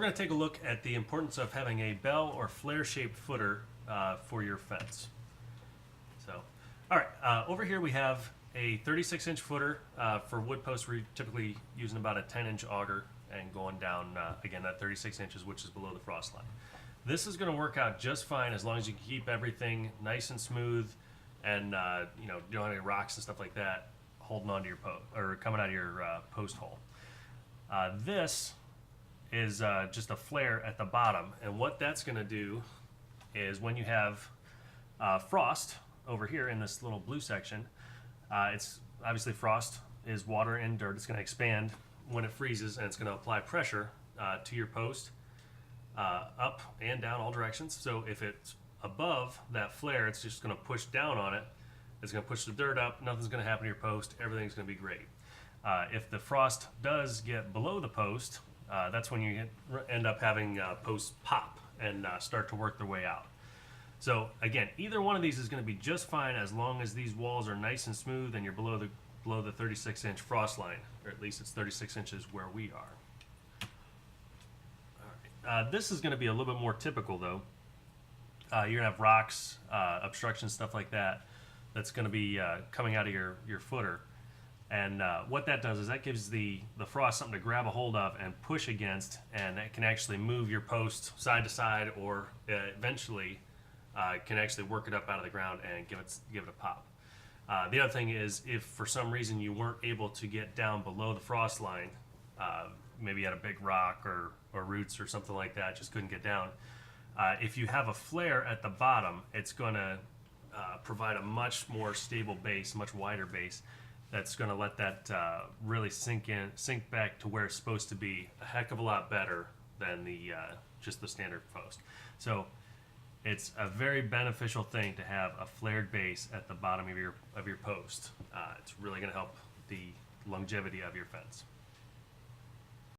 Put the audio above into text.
we're going to take a look at the importance of having a bell or flare-shaped footer for your fence. So, all right, over here we have a 36-inch footer. For wood posts, we're typically using about a 10-inch auger and going down, again, that 36 inches, which is below the frost line. This is going to work out just fine as long as you can keep everything nice and smooth and you don't have any rocks and stuff like that holding onto your post or coming out of your post hole. This is just a flare at the bottom, and what that's going to do is when you have frost over here in this little blue section, it's obviously frost is water and dirt. It's going to expand when it freezes, and it's going to apply pressure to your post up and down all directions. So if it's above that flare, it's just going to push down on it. It's going to push the dirt up. Nothing's going to happen to your post. Everything's going to be great. If the frost does get below the post, that's when you end up having posts pop and start to work their way out. So again, either one of these is going to be just fine as long as these walls are nice and smooth and you're below the 36-inch frost line, or at least it's 36 inches where we are. All right. This is going to be a little bit more typical though. You're going to have rocks, obstructions, stuff like that. That's going to be coming out of your footer. And what that does is that gives the frost something to grab a hold of and push against, and it can actually move your post side to side, or eventually can actually work it up out of the ground and give it a pop. The other thing is, if for some reason you weren't able to get down below the frost line, maybe you had a big rock or roots or something like that, just couldn't get down. If you have a flare at the bottom, it's going to provide a much more stable base, much wider base. That's going to let that really sink back to where it's supposed to be a heck of a lot better than just the standard post. So it's a very beneficial thing to have a flared base at the bottom of your post. It's really going to help the longevity of your fence.